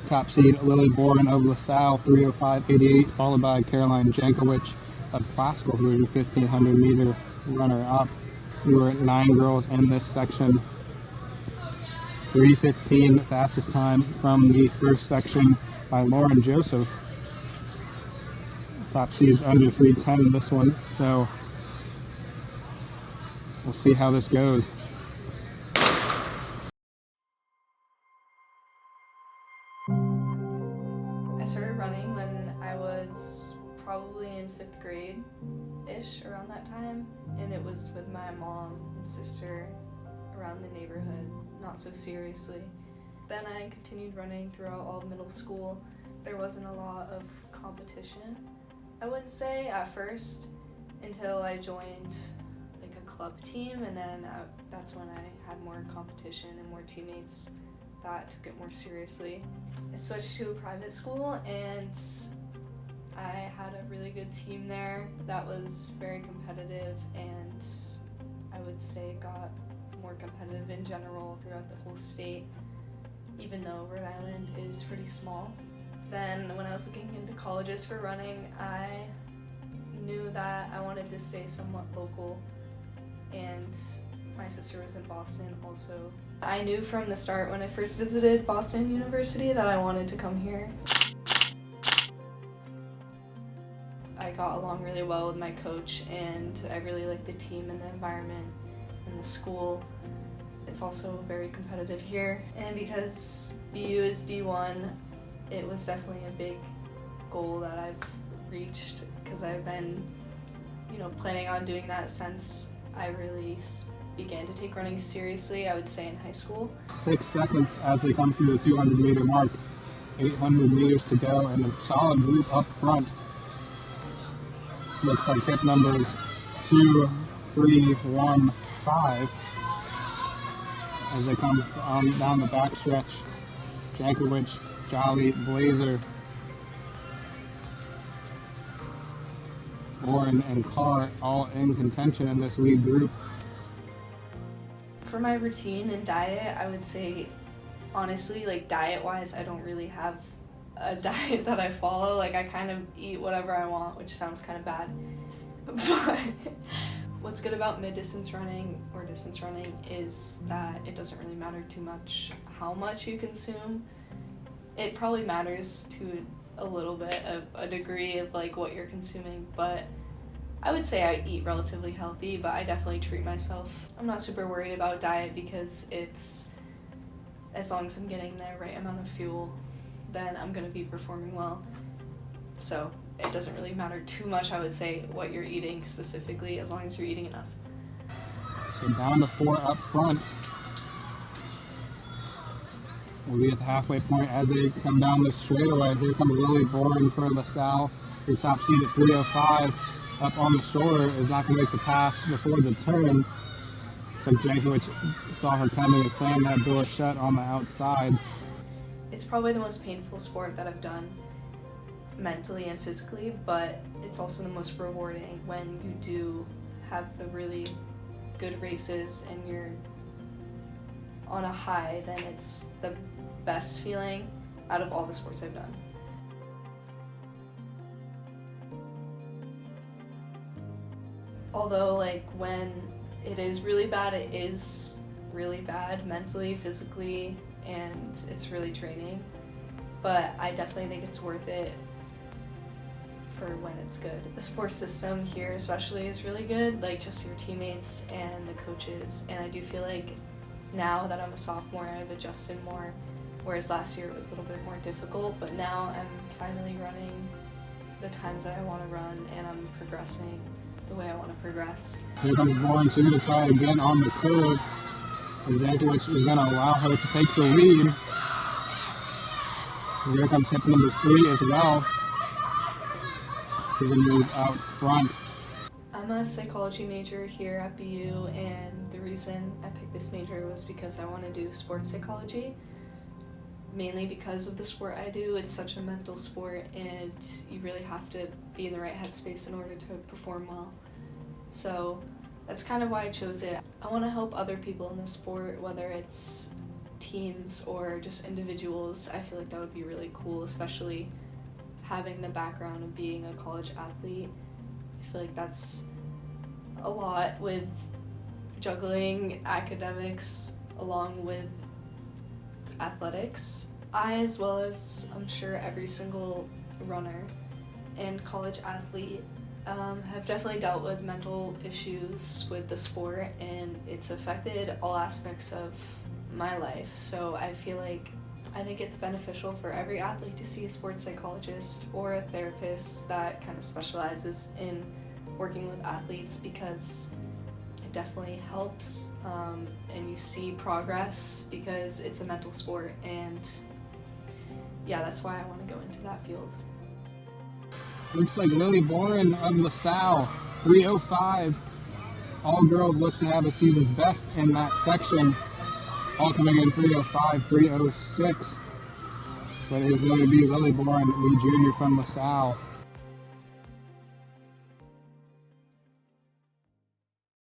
top seed Lily Borin of LaSalle, 3:05.88, followed by Caroline Jankowicz of Classical, who was a 1,500 meter runner-up. We were 9 girls in this section. 3:15 fastest time from the first section by Lauren Joseph. Top seed's under 3:10 in this one, so we'll see how this goes. I started running when I was probably in 5th grade-ish, around that time, and it was with my mom and sister around the neighborhood, not so seriously. Then I continued running throughout all middle school. There wasn't a lot of competition, I wouldn't say, at first, until I joined like a club team, and then that's when I had more competition and more teammates that took it more seriously. I switched to a private school, and I had a really good team there that was very competitive, and I would say got more competitive in general throughout the whole state, even though Rhode Island is pretty small. Then when I was looking into colleges for running, I knew that I wanted to stay somewhat local, and my sister was in Boston also. I knew from the start when I first visited Boston University that I wanted to come here. I got along really well with my coach, and I really liked the team and the environment and the school. It's also very competitive here, and because BU is D1, it was definitely a big goal that I've reached, because I've been, planning on doing that since I really began to take running seriously, I would say in high school. 6 seconds as they come through the 200 meter mark. 800 meters to go, and a solid group up front. Looks like hip numbers 2, 3, 1, 5 as they come down the backstretch. Jankowicz, Jolly, Blazer, Borin, and Carr all in contention in this lead group. For my routine and diet, I would say, honestly, diet-wise, I don't really have a diet that I follow. I kind of eat whatever I want, which sounds kind of bad. But what's good about mid-distance running or distance running is that it doesn't really matter too much how much you consume. It probably matters to a little bit of a degree of what you're consuming, but I would say I eat relatively healthy, but I definitely treat myself. I'm not super worried about diet because it's, as long as I'm getting the right amount of fuel, then I'm gonna be performing well. So it doesn't really matter too much, I would say, what you're eating specifically, as long as you're eating enough. So down to 4 up front. We'll be at the halfway point as they come down the straightaway. Here comes Lily Borin for LaSalle. Your top seed at 3:05. Up on the shoulder, is not going to make the pass before the turn. So Jankowicz saw her coming and slammed that door shut on the outside. It's probably the most painful sport that I've done mentally and physically, but it's also the most rewarding when you do have the really good races and you're on a high. Then it's the best feeling out of all the sports I've done. Although when it is really bad, it is really bad mentally, physically, and it's really draining. But I definitely think it's worth it for when it's good. The sports system here especially is really good, just your teammates and the coaches, and I do feel like now that I'm a sophomore, I've adjusted more, whereas last year it was a little bit more difficult, but now I'm finally running the times that I want to run, and I'm progressing the way I want to progress. Here comes Borin, she's going to try again on the curve, and Jankowicz is going to allow her to take the lead. And here comes hip number 3 as well. She's going to move out front. I'm a psychology major here at BU, and the reason I picked this major was because I want to do sports psychology. Mainly because of the sport I do. It's such a mental sport, and you really have to be in the right headspace in order to perform well. So that's kind of why I chose it. I want to help other people in the sport, whether it's teams or just individuals, I feel like that would be really cool, especially having the background of being a college athlete. I feel like that's a lot with juggling academics along with athletics. I, as well as I'm sure every single runner and college athlete, have definitely dealt with mental issues with the sport, and it's affected all aspects of my life. So I think it's beneficial for every athlete to see a sports psychologist or a therapist that kind of specializes in working with athletes, because it definitely helps, and you see progress because it's a mental sport. And yeah, that's why I want to go into that field. Looks like Lily Borin of LaSalle, 3:05. All girls look to have a season's best in that section. All coming in 3:05, 3:06. But it is going to be Lily Borin, the junior from LaSalle.